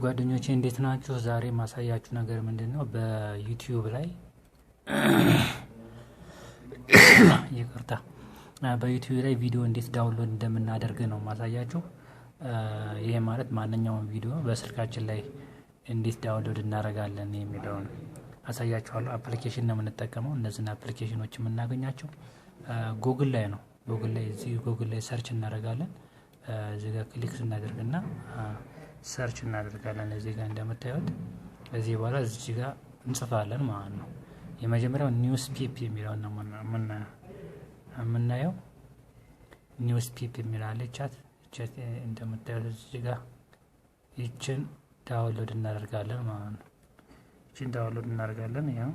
ጓደኞቼ እንዴት ናችሁ? ዛሬ ማሳያችሁ ነገር ምንድነው? በዩቲዩብ ላይ ይቅርታ፣ በዩቲዩብ ላይ ቪዲዮ እንዴት ዳውንሎድ እንደምናደርግ ነው ማሳያችሁ። ይሄ ማለት ማንኛውም ቪዲዮ በስልካችን ላይ እንዴት ዳውንሎድ እናደርጋለን የሚለውን አሳያችኋለሁ። አፕሊኬሽን ነው የምንጠቀመው። እነዚህን አፕሊኬሽኖች የምናገኛቸው ጉግል ላይ ነው። ጉግል ላይ ሰርች እናደርጋለን። እዚህ ጋር ክሊክ ስናደርግና ሰርች እናደርጋለን። እዚህ ጋር እንደምታዩት እዚህ በኋላ እዚህ ጋር እንጽፋለን ማለት ነው። የመጀመሪያው ኒውስ ፒፕ የሚለውን ነው የምናየው። ኒውስ ፒፕ የሚላለች ቻት እንደምታዩት እዚህ ጋር ይችን ዳውንሎድ እናደርጋለን ማለት ነው። ይችን ዳውንሎድ እናደርጋለን። ያው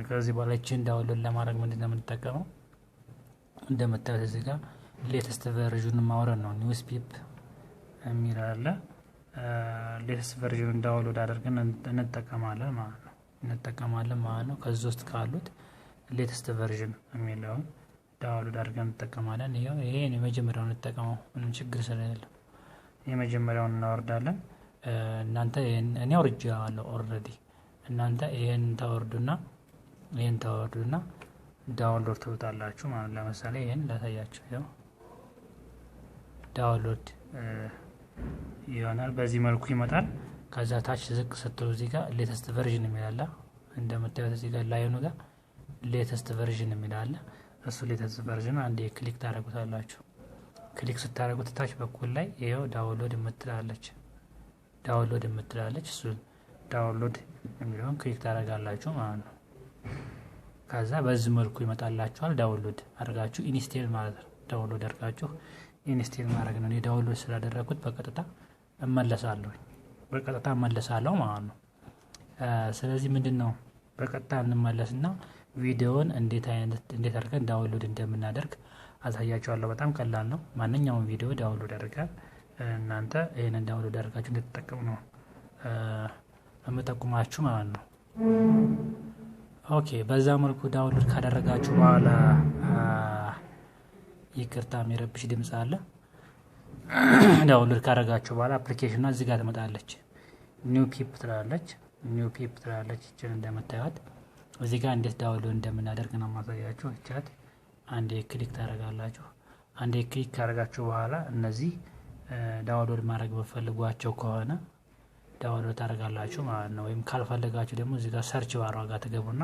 ከዚህ በኋላ ይችን ዳውንሎድ ለማድረግ ምንድነው የምንጠቀመው? እንደምታዩት እዚህ ጋር ሌተስት ቨርዥን ማውረድ ነው። ኒውስ ፒፕ የሚል አለ። ሌተስት ቨርዥን ዳውንሎድ አድርገን እንጠቀማለን ማለት ነው። ከዚህ ውስጥ ካሉት ሌተስት ቨርዥን የሚለውን ዳውንሎድ አድርገን እንጠቀማለን። ይሄ የመጀመሪያውን እንጠቀመው፣ ምንም ችግር ስለሌለው የመጀመሪያውን እናወርዳለን። እናንተ እኔ አውርጄዋለሁ ኦልሬዲ። እናንተ ይሄን ታወርዱና ዳውንሎድ ትሉታላችሁ ማለት ነው። ለምሳሌ ይሄን ላሳያችሁ። ያው ዳውንሎድ ይሆናል። በዚህ መልኩ ይመጣል። ከዛ ታች ዝቅ ስትሉ እዚህ ጋር ሌተስት ቨርዥን የሚላል እንደምታዩት እዚህ ጋር ላይኑ ጋር ሌተስት ቨርዥን የሚላል። እሱ ሌተስት ቨርዥን አንዴ ክሊክ ታደርጉታላችሁ። ክሊክ ስታደርጉት ታች በኩል ላይ ይሄው ዳውንሎድ የምትላለች እሱ ዳውንሎድ የሚለውን ክሊክ ታደርጋላችሁ ማለት ነው። ከዛ በዚህ መልኩ ይመጣላችኋል። ዳውንሎድ አድርጋችሁ ኢንስቴል ማለት ነው። ዳውንሎድ አድርጋችሁ ኢንስቴል ማድረግ ነው። እኔ ዳውንሎድ ስላደረኩት በቀጥታ እመለሳለሁ ማለት ነው። ስለዚህ ምንድነው በቀጥታ እንመለስና ቪዲዮውን እንዴት አድርገን ዳውንሎድ እንደምናደርግ አሳያችኋለሁ። በጣም ቀላል ነው። ማንኛውም ቪዲዮ ዳውንሎድ አድርጋል። እናንተ ይሄንን ዳውንሎድ አድርጋችሁ እንድትጠቀሙ ነው የምጠቁማችሁ ማለት ነው። ኦኬ፣ በዛ መልኩ ዳውንሎድ ካደረጋችሁ በኋላ ይቅርታ የሚረብሽ ድምጽ አለ። ዳውንሎድ ካደረጋችሁ በኋላ አፕሊኬሽኗ እዚህ ጋር ትመጣለች። ኒው ፒፕ ትላለች። እችን እንደምታዩት እዚህ ጋር እንዴት ዳውንሎድ እንደምናደርግ ነው ማሳያችሁ። ቻት አንዴ ክሊክ ታደርጋላችሁ። አንዴ ክሊክ ካደረጋችሁ በኋላ እነዚህ ዳውንሎድ ማድረግ በፈልጓቸው ከሆነ ዳውንሎድ ታደርጋላችሁ ማለት ነው። ወይም ካልፈለጋችሁ ደግሞ እዚህ ጋር ሰርች ባሯ ጋር ትገቡና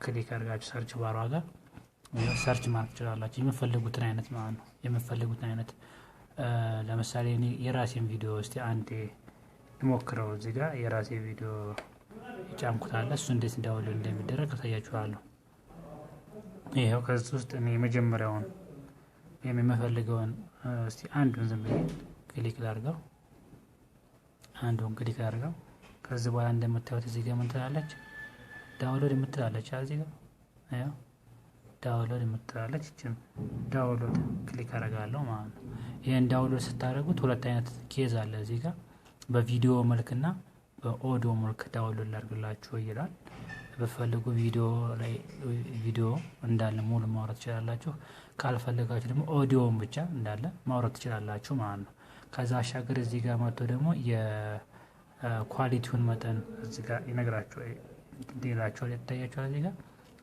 ክሊክ አድርጋችሁ ሰርች ባሯ ጋር ሰርች ማድረግ ትችላላችሁ። የምትፈልጉትን አይነት ማለት ነው። ለምሳሌ እኔ የራሴን ቪዲዮ እስቲ አንዴ ልሞክረው። እዚህ ጋር የራሴ ቪዲዮ ይጫንኩታል። እሱ እንዴት ዳውንሎድ እንደሚደረግ አሳያችኋለሁ። ይሄው ከዚህ ውስጥ እኔ የመጀመሪያውን የምፈልገውን እስቲ አንዱን ዝም ብዬ ክሊክ ላድርገው። ከዚህ በኋላ እንደምታዩት እዚህ ጋር ምን ትላለች? ዳውንሎድ የምትላለች። እዚህ ጋር አዎ ዳውንሎድ የምትላለች። እቺን ዳውንሎድ ክሊክ አደርጋለሁ ማለት ነው። ይሄን ዳውንሎድ ስታደርጉት ሁለት አይነት ኬዝ አለ እዚህ ጋር፣ በቪዲዮ መልክና በኦዲዮ መልክ ዳውንሎድ ላድርግላችሁ ይላል። በፈልጉ ቪዲዮ እንዳለ ሙሉ ማውረድ ትችላላችሁ። ካልፈለጋችሁ ደግሞ ኦዲዮን ብቻ እንዳለ ማውረድ ትችላላችሁ ማለት ነው። ከዛ አሻገር እዚህ ጋር መጥቶ ደግሞ የኳሊቲውን መጠን እዚህ ጋር ይነግራችኋል። ዲላችኋል ይታያችኋል። እዚህ ጋር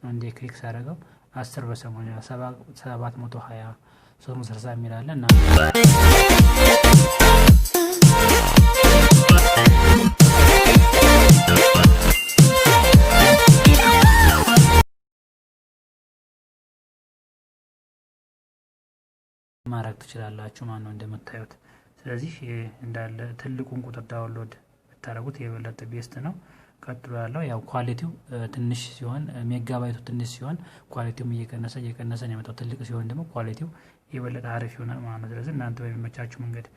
አንዴ ክሊክ ሳደርገው 10/80 720 360 የሚል አለ እና ማድረግ ትችላላችሁ ማለት ነው እንደምታዩት። ስለዚህ እንዳለ ትልቁን ቁጥር ዳውንሎድ ብታደርጉት የበለጠ ቤስት ነው። ቀጥሎ ያለው ያው ኳሊቲው ትንሽ ሲሆን ሜጋባይቱ ትንሽ ሲሆን ኳሊቲውም እየቀነሰ ነው የመጣው። ትልቅ ሲሆን ደግሞ ኳሊቲው የበለጠ አሪፍ ይሆናል ማለት ነው። ስለዚህ እናንተ በሚመቻችሁ መንገድ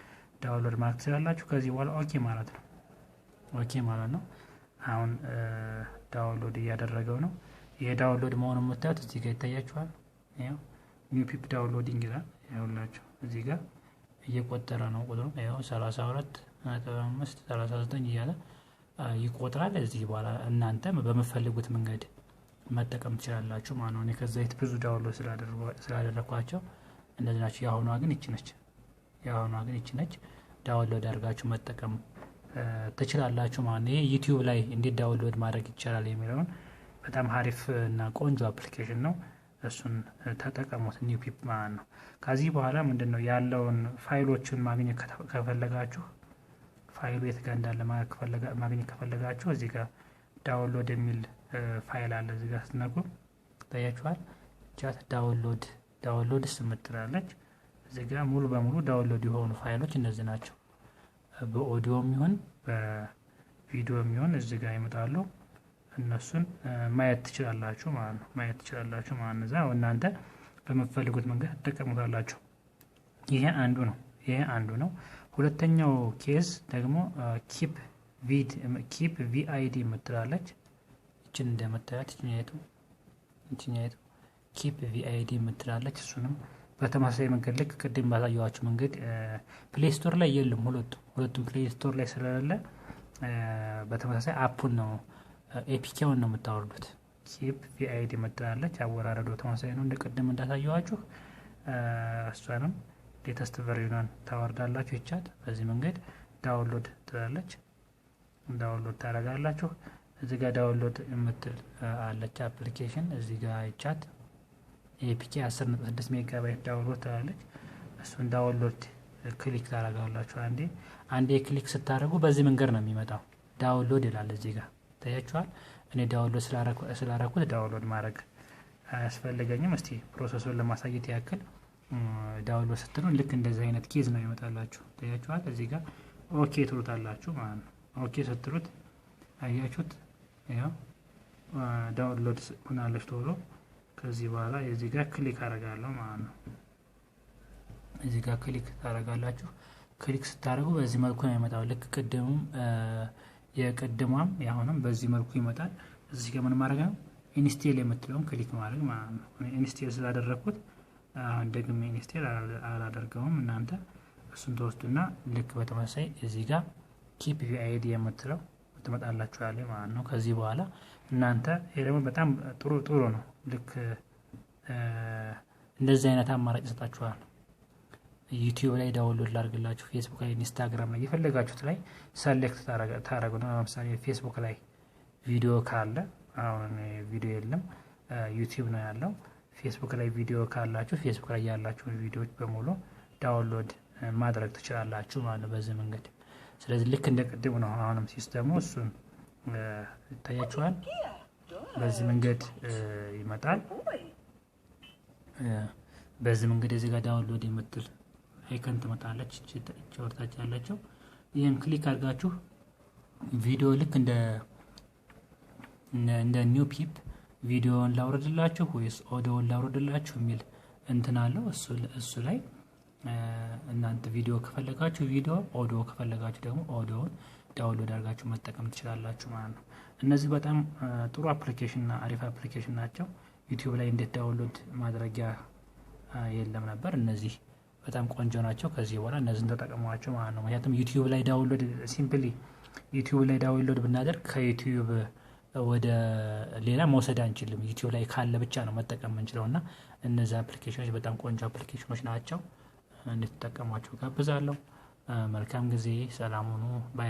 ዳውንሎድ ማድረግ ትችላላችሁ። ከዚህ በኋላ ኦኬ ማለት ነው። አሁን ዳውንሎድ እያደረገው ነው። ይሄ ዳውንሎድ መሆኑን የምታዩት እዚህ ጋር ይታያችኋል። ያው ኒው ፒፕ ዳውንሎዲንግ ይላል። ያውላችሁ እዚህ ጋር እየቆጠረ ነው ቁጥሩ። ያው 32.5 39 እያለ ይቆጥራል። እዚህ በኋላ እናንተ በመፈልጉት መንገድ መጠቀም ትችላላችሁ ማለት ነው። እኔ ከዛ ብዙ ዳውንሎድ ስላደረኳቸው እንደዚህ ናቸው። ያሁኗ ግን ይቺ ነች። ዳውንሎድ አድርጋችሁ መጠቀም ትችላላችሁ ማለት ነው። ይሄ ዩቲዩብ ላይ እንዴት ዳውንሎድ ማድረግ ይቻላል የሚለውን በጣም አሪፍ እና ቆንጆ አፕሊኬሽን ነው። እሱን ተጠቀሙት ኒው ፒፕ ማለት ነው። ከዚህ በኋላ ምንድነው ያለውን ፋይሎችን ማግኘት ከፈለጋችሁ ፋይሉ የት ጋር እንዳለ ማግኘት ከፈለጋችሁ እዚህ ጋር ዳውንሎድ የሚል ፋይል አለ። እዚህ ጋር ስትነኩ ታያችኋል። ቻት ዳውንሎድ ስምትላለች። እዚህ ጋር ሙሉ በሙሉ ዳውንሎድ የሆኑ ፋይሎች እነዚህ ናቸው። በኦዲዮም ይሁን በቪዲዮም ይሁን እዚህ ጋር ይመጣሉ። እነሱን ማየት ትችላላችሁ ማለት ነው። እዛው እናንተ በመፈልጉት መንገድ ተጠቀሙታላችሁ። ይሄ አንዱ ነው። ሁለተኛው ኬዝ ደግሞ ኪፕ ቪአይዲ የምትላለች። እችን እንደምታዩት እችኛይቱ ኪፕ ቪአይዲ የምትላለች። እሱንም በተመሳሳይ መንገድ ልክ ቅድም ባሳየኋችሁ መንገድ ፕሌይ ስቶር ላይ የለም። ሁለቱም ፕሌይ ስቶር ላይ ስለሌለ በተመሳሳይ አፑን ነው ኤፒኬውን ነው የምታወርዱት። ኪፕ ቪአይዲ የምትላለች። አወራረዱ ተመሳሳይ ነው እንደቅድም እንዳሳየኋችሁ። እሷንም ሌተስት ቨርዥኗን ታወርዳላችሁ። ይቻት በዚህ መንገድ ዳውንሎድ ትላለች። ዳውንሎድ ታደርጋላችሁ። እዚህ ጋር ዳውንሎድ የምትል አለች አፕሊኬሽን። እዚህ ጋር ይቻት ኤፒኬ 10.6 ሜጋባይት ዳውንሎድ ትላለች። እሱን ዳውንሎድ ክሊክ ታደርጋላችሁ። አንዴ ክሊክ ስታደርጉ በዚህ መንገድ ነው የሚመጣው። ዳውንሎድ ይላል እዚህ ጋር ታያችኋል። እኔ ዳውንሎድ ስላደረኩት ዳውንሎድ ማድረግ አያስፈልገኝም። እስቲ ፕሮሰሱን ለማሳየት ያክል ዳውንሎድ ስትሉ ልክ እንደዚህ አይነት ኬዝ ነው ይመጣላችሁ። ታያችኋል። እዚህ ጋር ኦኬ ትሉታላችሁ ማለት ነው። ኦኬ ስትሉት አያችሁት፣ ያው ዳውንሎድ ሆናለች ቶሎ። ከዚህ በኋላ እዚህ ጋር ክሊክ አደርጋለሁ ማለት ነው። እዚህ ጋር ክሊክ ታደርጋላችሁ። ክሊክ ስታደርጉ በዚህ መልኩ ነው የሚመጣው። ልክ ቅድሙም የቅድሟም ያሁንም በዚህ መልኩ ይመጣል። እዚህ ጋር ምን ማድረግ ነው ኢንስቴል የምትለውን ክሊክ ማድረግ ማለት ነው። ኢንስቴል ስላደረኩት ደግሜ ኢንስቴል አላደርገውም። እናንተ እሱን ተወስዱና ልክ በተመሳሳይ እዚህ ጋር ኪፕ ቪአይዲ የምትለው ትመጣላችሁ ያለ ማለት ነው። ከዚህ በኋላ እናንተ ይሄ ደግሞ በጣም ጥሩ ነው። ልክ እንደዚህ አይነት አማራጭ ሰጣችኋል። ዩቲዩብ ላይ ዳውንሎድ ላድርግላችሁ፣ ፌስቡክ ላይ፣ ኢንስታግራም ላይ የፈለጋችሁት ላይ ሰሌክት ታረጉና ለምሳሌ ፌስቡክ ላይ ቪዲዮ ካለ አሁን ቪዲዮ የለም ዩቲዩብ ነው ያለው። ፌስቡክ ላይ ቪዲዮ ካላችሁ ፌስቡክ ላይ ያላችሁን ቪዲዮዎች በሙሉ ዳውንሎድ ማድረግ ትችላላችሁ ማለት ነው በዚህ መንገድ። ስለዚህ ልክ እንደ ቅድሙ ነው አሁንም ሲስተሙ እሱን ታያችኋል። በዚህ መንገድ ይመጣል። በዚህ መንገድ እዚህ ጋር ዳውንሎድ የምትል አይከን ትመጣለች። እቺ ወርታች ያለችው ይሄን ክሊክ አድርጋችሁ ቪዲዮ ልክ እንደ ኒው ፒፕ ቪዲዮውን ላውርድላችሁ ወይስ ኦዲዮውን ላውርድላችሁ የሚል እንትን አለው። እሱ ላይ እናንተ ቪዲዮ ከፈለጋችሁ ቪዲዮ፣ ኦዲዮ ከፈለጋችሁ ደግሞ ኦዲዮውን ዳውንሎድ አድርጋችሁ መጠቀም ትችላላችሁ ማለት ነው። እነዚህ በጣም ጥሩ አፕሊኬሽን እና አሪፍ አፕሊኬሽን ናቸው። ዩቲዩብ ላይ እንዴት ዳውንሎድ ማድረጊያ የለም ነበር። እነዚህ በጣም ቆንጆ ናቸው። ከዚህ በኋላ እነዚህን ተጠቀሟቸው ማለት ነው። ምክንያቱም ዩቲዩብ ላይ ዳውንሎድ ሲምፕሊ ዩቲዩብ ላይ ዳውንሎድ ብናደርግ ከዩቲዩብ ወደ ሌላ መውሰድ አንችልም። ዩቲዩብ ላይ ካለ ብቻ ነው መጠቀም የምንችለውና እነዚህ አፕሊኬሽኖች በጣም ቆንጆ አፕሊኬሽኖች ናቸው። እንድትጠቀሟቸው ጋብዛለሁ። መልካም ጊዜ። ሰላም ሁኑ።